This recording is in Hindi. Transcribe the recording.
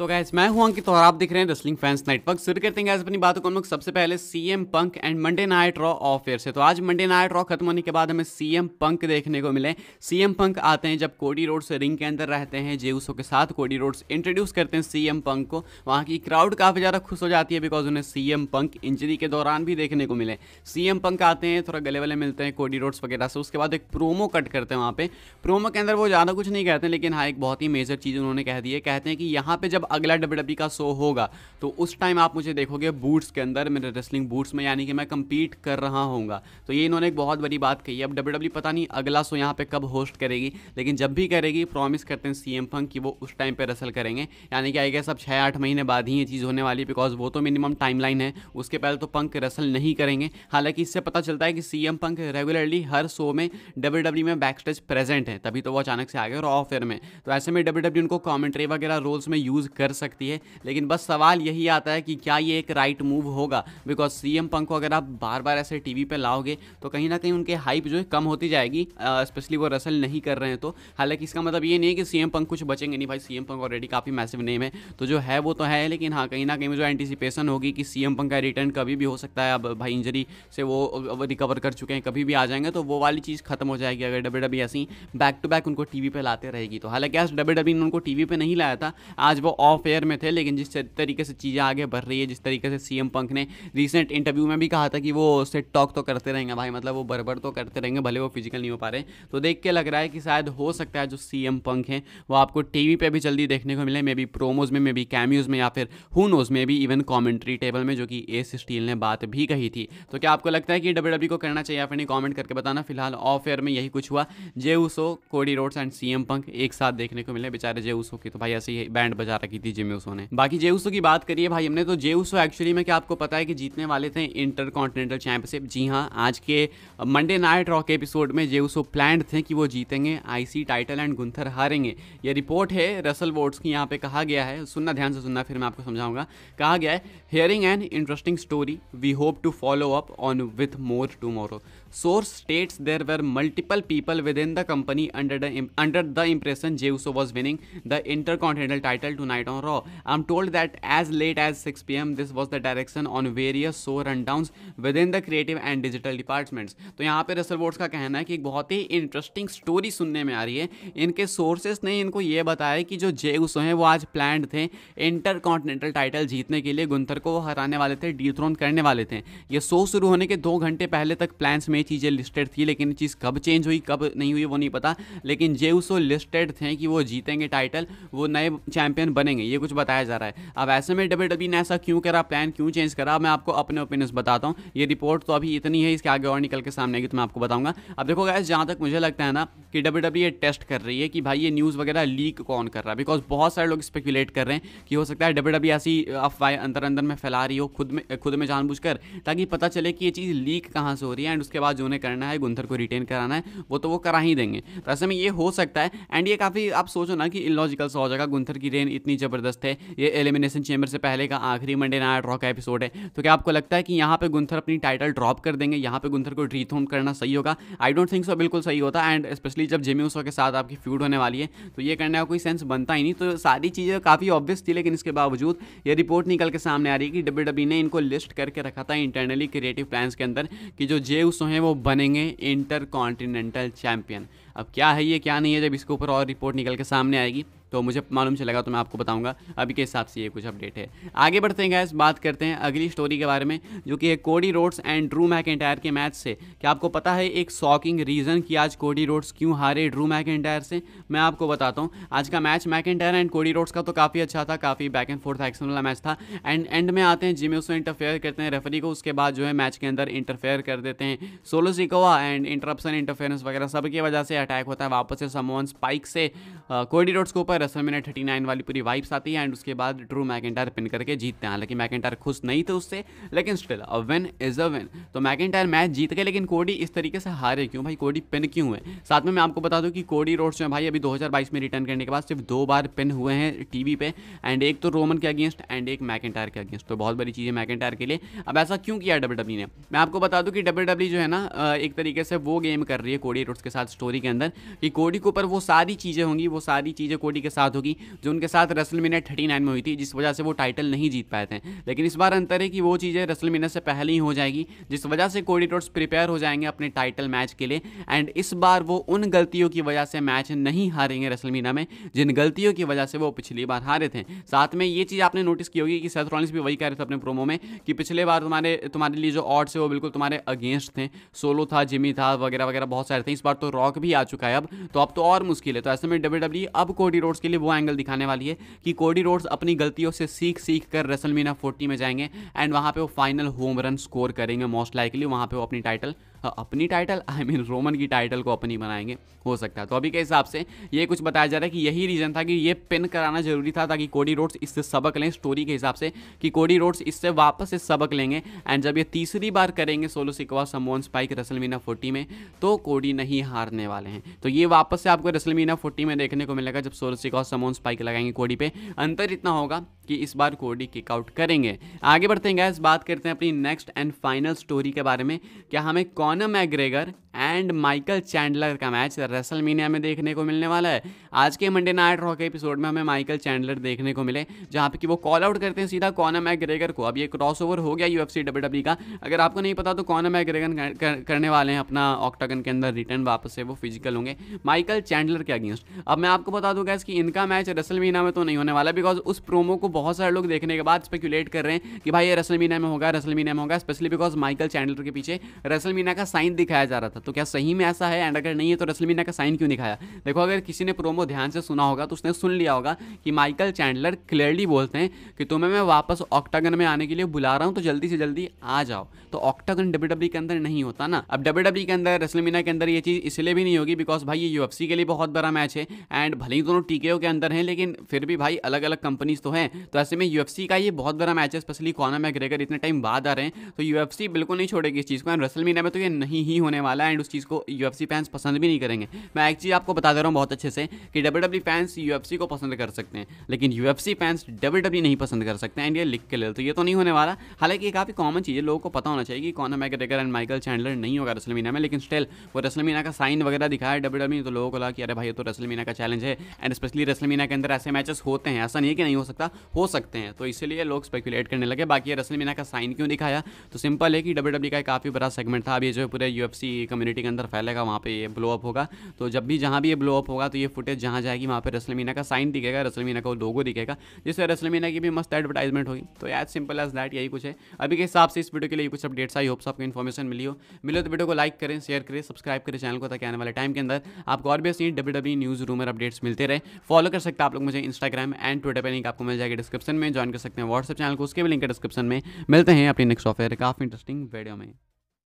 तो गाइस मैं हूं अंकित और आप देख रहे हैं रेसलिंग फैंस नेटवर्क। शुरू करते हैं गाइस अपनी बातों को हम लोग सबसे पहले CM Punk and Monday night raw of air से। तो आज मंडे नाइट रॉ खत्म होने के बाद हमें सीएम पंक देखने को मिले। सीएम पंक आते हैं जब कोडी रोड्स रिंग के अंदर रहते हैं, जे उसो के साथ कोडी रोड्स इंट्रोड्यूस करते हैं सीएम पंक को। वहाँ की क्राउड काफ़ी ज़्यादा खुश हो जाती है बिकॉज उन्हें सीएम पंक इंजरी के दौरान भी देखने को मिले। सीएम पंक आते हैं, थोड़ा गले वाले मिलते हैं कोडी रोड्स वगैरह से, उसके बाद एक प्रोमो कट करते हैं। वहाँ पे प्रोमो के अंदर वो ज़्यादा कुछ नहीं कहते हैं, लेकिन हाँ एक बहुत ही मेजर चीज़ उन्होंने कह दी है। कहते हैं कि यहाँ पे जब अगला डब्ल्यूडब्ल्यूई का शो होगा तो उस टाइम आप मुझे देखोगे बूट्स के अंदर, मेरे रेसलिंग बूट्स में, यानी कि मैं कंपीट कर रहा हूँगा। तो ये इन्होंने एक बहुत बड़ी बात कही है। अब डब्ल्यूडब्ल्यूई पता नहीं अगला शो यहाँ पे कब होस्ट करेगी, लेकिन जब भी करेगी प्रॉमिस करते हैं सीएम पंक कि वो उस टाइम पे रेसल करेंगे। यानी कि आई गेस अब 6-8 महीने बाद ही ये चीज़ होने वाली है, बिकॉज वो तो मिनिमम टाइमलाइन है, उसके पहले तो पंक रेसल नहीं करेंगे। हालांकि इससे पता चलता है कि सीएम पंक रेगुलरली हर शो में डब्ल्यूडब्ल्यूई में बैक स्टेज प्रेजेंट है, तभी तो वो अचानक से आ गए और ऑफ एयर में। तो ऐसे में डब्ल्यूडब्ल्यूई उनको कॉमेंट्री वगैरह रोल्स में यूज़ कर सकती है। लेकिन बस सवाल यही आता है कि क्या ये एक राइट मूव होगा, बिकॉज सीएम पंक को अगर आप बार बार ऐसे टीवी पे लाओगे तो कहीं ना कहीं उनके हाइप जो है कम होती जाएगी, स्पेशली वो रेसल नहीं कर रहे हैं तो। हालांकि इसका मतलब ये नहीं है कि सीएम पंक कुछ बचेंगे नहीं, भाई सीएम पंक ऑलरेडी काफ़ी मैसिव नेम है, तो जो है वो तो है। लेकिन हाँ कहीं ना कहीं जो एंटिसिपेशन होगी कि सीएम पंक का रिटर्न कभी भी हो सकता है। अब भाई इंजरी से वो रिकवर कर चुके हैं, कभी भी आ जाएंगे, तो वो वाली चीज़ खत्म हो जाएगी अगर डब्ल्यूडब्ल्यूई ऐसी बैक टू बैक उनको टीवी पे लाते रहेगी तो। हालांकि आज डब्ल्यूडब्ल्यूई ने उनको टीवी पे नहीं लाया था, आज वो ऑफ एयर में थे, लेकिन जिस तरीके से चीज़ें आगे बढ़ रही है, जिस तरीके से सीएम पंक ने रिसेंट इंटरव्यू में भी कहा था कि वो सेट टॉक तो करते रहेंगे भाई, मतलब वो बरबर तो करते रहेंगे, भले वो फिजिकल नहीं हो पा रहे। तो देख के लग रहा है कि शायद हो सकता है जो सीएम पंक हैं वो आपको टीवी पे भी जल्दी देखने को मिले, मे बी प्रोमोज में, मे बी कैमियोज में, या फिर हु नोज में भी इवन कॉमेंट्री टेबल में, जो कि एस स्टील ने बात भी कही थी। तो क्या आपको लगता है कि डब्ल्यूडब्ल्यूई को करना चाहिए या फिर नहीं, कॉमेंट करके बताना। फिलहाल ऑफ एयर में यही कुछ हुआ, जे उसो, Cody Rhodes and CM Punk एक साथ देखने को मिले। बेचारे जे उसो की तो भाई ऐसे ही बैंड बजा रखी थी जिमी उसो ने। बाकी जे उसो की बात करिए भाई हमने, तो जे उसो एक्चुअली में क्या आपको पता है कि जीतने वाले थे इंटर कॉन्टिनेंटल चैंपियनशिप। जी हाँ, आज के मंडे नाइट रॉ के एपिसोड में जे उसो प्लान्ड थे कि वो जीतेंगे आईसी टाइटल एंड गुंथर हारेंगे। ये रिपोर्ट है रसल वोट्स की, यहाँ पे कहा गया है, सुनना ध्यान से सुनना फिर मैं आपको समझाऊंगा। कहा गया है, hearing an interesting story we hope to follow up on with more tomorrow. Source states there were multiple people within the company under the impression Jey Uso was winning the Intercontinental title tonight on Raw. I'm told that as late as 6 p.m. this was the direction on various show rundowns within the creative and digital departments. तो यहाँ पे रसल वोट्स का कहना है कि एक बहुत ही इंटरेस्टिंग स्टोरी सुनने में आ रही है। इनके सोर्सेस ने इनको ये बताया कि जो जे उसो हैं वो आज प्लान्ड थे इंटरकॉन्टिनेंटल टाइटल जीतने के लिए, गुंथर को वो हराने वाले थे, डीथ्रोन करने वाले थे। ये शो शुरू होने के 2 घंटे पहले तक प्लान्स में चीज़ें लिस्टेड थी, लेकिन चीज़ कब चेंज हुई कब नहीं हुई वो नहीं पता। लेकिन जे उसो लिस्टेड थे कि वो जीतेंगे टाइटल, वो नए चैंपियन बनेंगे, ये कुछ बताया जा रहा है। अब ऐसे में डब्ल्यूडब्ल्यूई ने ऐसा क्यों करा, प्लान क्यों चेंज करा, मैं आपको अपने ओपिनियंस बताता हूँ। ये रिपोर्ट तो अभी इतनी है, इसके आगे और निकल के सामने आएगी तो मैं आपको बताऊंगा। अब देखो गाइस, जहाँ तक मुझे लगता है ना कि डब्ल्यूडब्ल्यूई ये टेस्ट कर रही है कि भाई ये न्यूज़ वगैरह लीक कौन कर रहा है, बिकॉज बहुत सारे लोग स्पेकुलेट कर रहे हैं कि हो सकता है डब्ल्यूडब्ल्यूई ऐसी अफवाहें अंदर अंदर में फैला रही हो खुद में जानबूझकर, ताकि पता चले कि ये चीज़ लीक कहाँ से हो रही है, एंड उसके बाद जो उन्हें करना है गुंथर को रिटेन कराना है वो तो वो करा ही देंगे। तो ऐसे में ये हो सकता है, एंड ये काफ़ी आप सोचो ना कि इलॉजिकल सा हो जाएगा। गुंथर की रेन इतनी ज़बरदस्त है, ये एलिमिनेशन चेंबर से पहले का आखिरी मंडे नाइट रॉ का एपिसोड है। तो क्या आपको लगता है कि यहाँ पे गुंथर अपनी टाइटल ड्रॉप कर देंगे, यहाँ पे गुंथर को डीथ्रोन करना सही होगा? आई डोंट थिंक सो, बिल्कुल सही होता। एंड स्पेशली जब जिमी उसो के साथ आपकी फ्यूड होने वाली है तो ये करने का कोई सेंस बनता ही नहीं। तो सारी चीज़ें काफ़ी ऑब्वियस थी, लेकिन इसके बावजूद ये रिपोर्ट निकल के सामने आ रही है कि डब्ल्यूडब्ल्यूई ने इनको लिस्ट करके रखा था इंटरनली क्रिएटिव प्लान्स के अंदर कि जो जे उसो हैं वो बनेंगे इंटर कॉन्टिनेंटल चैंपियन। अब क्या है ये क्या नहीं है, जब इसके ऊपर और रिपोर्ट निकल के सामने आएगी तो मुझे मालूम चलेगा, तो मैं आपको बताऊंगा। अभी के हिसाब से ये कुछ अपडेट है। आगे बढ़ते हैं गाइस, बात करते हैं अगली स्टोरी के बारे में, जो कि है Cody Rhodes and Drew McIntyre के मैच से। क्या आपको पता है एक शॉकिंग रीज़न कि आज कोडी रोड्स क्यों हारे ड्रू मैकिंटायर से? मैं आपको बताता हूँ। आज का match McIntyre and Cody Rhodes का तो काफ़ी अच्छा था, काफ़ी बैक एंड फोर्थ एक्शन वाला मैच था। एंड में आते हैं जिमी उसो इंटरफेयर करते हैं रेफरी को, उसके बाद जो है मैच के अंदर इंटरफेयर कर देते हैं solo Sikoa, and interruption interference वगैरह सब की वजह से अटैक होता है वापस से समोन स्पाइक से कोडी रोड्स के ऊपर। रेसलमेनिया 39 वाली पूरी वाइब्स आती है, एंड उसके बाद ड्रू मैकिंटायर पिन करके जीतते हैं। हालांकि मैकिंटायर खुश नहीं थे उससे, लेकिन still a win is a win. तो मैकिंटायर मैच जीत गए, लेकिन कोडी इस तरीके से हारे क्यों भाई, कोडी पिन क्यों हुए? साथ में मैं आपको बता दूं कि कोडी रोड्स जो है भाई अभी 2022 में रिटर्न करने के बाद सिर्फ 2 बार पिन हुए हैं टीवी पे, एंड एक तो रोमन के अगेंस्ट एंड एक मैकिंटायर के अगेंस्ट। तो बहुत बड़ी चीज़ है मैकिंटायर के लिए। अब ऐसा क्यों किया डब्ल्यूडब्ल्यूई ने? मैं आपको बता दूं कि डब्ल्यूडब्ल्यूई जो है ना एक तरीके से वो गेम कर रही है कोडी रोड्स के साथ स्टोरी के अंदर कि कोडी के ऊपर वो सारी चीज़ें होंगी, वो सारी चीज़ें कोडी के के साथ होगी जो उनके साथ रेसलमेनिया 39 में हुई थी, जिस वजह से वो टाइटल नहीं जीत पाए थे। लेकिन इस बार अंतर है कि वो चीज़ें रेसलमेनिया से पहले ही हो जाएगी, जिस वजह से कोडी रोड्स प्रिपेयर हो जाएंगे अपने टाइटल मैच के लिए। एंड इस बार वो उन गलतियों की वजह से मैच नहीं हारेंगे रेसलमेनिया में जिन गलतियों की वजह से वो पिछली बार हारे थे। साथ में ये चीज़ आपने नोटिस की होगी कि सेथ रॉलिंस भी वही कह रहे थे अपने प्रोमो में कि पिछले बार तुम्हारे लिए जो ऑड्स है वो बिल्कुल तुम्हारे अगेंस्ट थे, सोलो था, जिमी था, वगैरह वगैरह बहुत सारे थे। इस बार तो रॉक भी आ चुका है अब तो और मुश्किल है। तो ऐसे में डब्ल्यूडब्ल्यूई अब कोडी रोड्स के लिए वो एंगल दिखाने वाली है कि कोडी रोड्स अपनी गलतियों से सीख कर रेसलमेनिया 40 में जाएंगे एंड वहाँ पे वो फाइनल होम रन स्कोर करेंगे मोस्ट लाइकली। वहाँ पे वो अपनी टाइटल आई मीन रोमन की टाइटल को अपनी बनाएंगे, हो सकता है। तो अभी के हिसाब से ये कुछ बताया जा रहा है कि यही रीज़न था कि ये पिन कराना जरूरी था ताकि कोडी रोड्स इससे सबक लें, स्टोरी के हिसाब से कि कोडी रोड्स इससे वापस से सबक लेंगे। एंड जब ये तीसरी बार करेंगे सोलो सिकोआ समोन स्पाइक रेसलमेनिया 40 में तो कोडी नहीं हारने वाले हैं। तो ये वापस से आपको रेसलमेनिया 40 में देखने को मिलेगा जब सोलो सिकोआ समोन स्पाइक लगाएंगे कोडी पे। अंतर इतना होगा कि इस बार कोडी किक आउट करेंगे। आगे बढ़ते हैं गाइस, बात करते हैं अपनी नेक्स्ट एंड फाइनल स्टोरी के बारे में। क्या हमें Conor McGregor and Michael Chandler का मैच रेसलमेनिया में देखने को मिलने वाला है? आज के मंडे नाइट रॉ के एपिसोड में हमें माइकल चैंडलर देखने को मिले जहां पे कि वो कॉल आउट करते हैं सीधा कॉनर मैकग्रेगर को। अब ये क्रॉसओवर हो गया यूएफसी डब्ल्यूडब्ल्यूई का। अगर आपको नहीं पता तो कॉनर मैकग्रेगर करने वाले हैं अपना ऑक्टागन के अंदर रिटर्न, वापस से वो फिजिकल होंगे माइकल चैंडलर के अगेंस्ट। अब मैं आपको बता दूं गाइस कि इनका मैच रेसलमेनिया में तो नहीं होने वाला, बिकॉज उस प्रोमो को बहुत सारे लोग देखने के बाद स्पेकुलेट कर रहे हैं कि भाई ये रेसलमेनिया में होगा, स्पेशली बिकॉज माइकल चैंडलर के पीछे रेसलमेनिया का साइन दिखाया जा रहा था। तो क्या सही में ऐसा है? एंड अगर नहीं है तो रेसलमेनिया का साइन क्यों दिखाया? देखो, अगर किसी ने प्रोमो ध्यान से सुना होगा तो उसने सुन लिया होगा कि माइकल चैंडलर क्लियरली बोलते हैं कि तुम्हें मैं वापस ऑक्टागन में आने के लिए बुला रहा हूं, तो जल्दी से जल्दी आ जाओ। तो ऑक्टागन डब्ल्यूडब्ल्यूई के अंदर नहीं होता ना। अब डब्ल्यूडब्ल्यूई के अंदर, रेसलमेनिया के अंदर ये चीज़ इसलिए भी नहीं होगी बिकॉज भाई ये यूएफसी के लिए बहुत बड़ा मैच है एंड भले ही दोनों टीकेओ के अंदर हैं लेकिन फिर भी भाई अलग अलग कंपनीज तो हैं। तो ऐसे में यूएफसी का ये बहुत बड़ा मैच है, स्पेशली कॉनर मैकग्रेगर इतने टाइम बाद आ रहे हैं तो यूएफसी बिल्कुल नहीं छोड़ेगी इस चीज़ को। एंड रेसलमेनिया में तो ये नहीं ही होने वाला है एंड उस चीज़ को यूएफसी फैंस पसंद भी नहीं करेंगे। मैं एक चीज़ आपको बता दे रहा हूँ बहुत अच्छे से कि डब्ल्यूडब्ल्यूई फैंस यूएफसी को पसंद कर सकते हैं लेकिन यूएफसी फैंस डब्ल्यूडब्ल्यूई नहीं पसंद कर सकते हैं एंड ये लिख के ले। तो ये तो नहीं होने वाला। हालांकि ये काफ़ी कॉमन चीज़ है, लोगों को पता होना चाहिए कि Conor McGregor and Michael Chandler नहीं होगा रेसलमेनिया में, लेकिन स्टिल वो रेसलमेनिया का साइन वगैरह दिखाया डब्ल्यूडब्ल्यूई तो लोगों को लगा कि अरे भाई ये तो रेसलमेनिया का चैलेंज है। एंड स्पेशली रेसलमेनिया के अंदर ऐसे मैचेस होते हैं, ऐसा नहीं है कि नहीं हो सकता, हो सकते हैं। तो इसीलिए लोग स्पेकुलेट करने लगे। बाकी रेसलमेनिया का साइन क्यों दिखाया? तो सिंपल है कि डब्ल्यूडब्ल्यूई का काफ़ी बड़ा सेगमेंट था, अब ये जो पूरे यूएफसी कम्युनिटी के अंदर फैलेगा वहाँ पे ये ब्लो अप होगा। तो जब भी जहाँ भी ये ब्लो अप होगा तो ये फुटेज जहाँ जाएगी वहाँ पे रेसलमेनिया का साइन दिखेगा, रेसलमेनिया का लोगो दिखेगा, जिससे रेसलमेनिया की भी मस्त एडवर्टाइजमेंट होगी। तो एज सिंपल एज दैट, यही कुछ है अभी के हिसाब से। इस वीडियो के लिए कुछ अपडेट्स, आई होप्स आपको इन्फॉर्मेशन मिली हो तो वीडियो को लाइक करें, शेयर करें, सब्सक्राइब करें चैनल को, ताकि आने वाले टाइम के अंदर आपको और भी ऐसी डब्ल्यूडब्ल्यूई न्यूज़ रूमर अपडेट्स मिलते रहे। फॉलो कर सकते हैं आप लोग मुझे इंस्टाग्राम एंड ट्विटर पर, लिंक आपको मिल जाएगी डिस्क्रिप्शन में। ज्वाइन कर सकते हैं व्हाट्सएप चैनल को, उसके भी लिंक है डिस्क्रिप्शन में। मिलते हैं अपनी नेक्स्ट ऑफर काफ़ी इंटरेस्टिंग वीडियो में।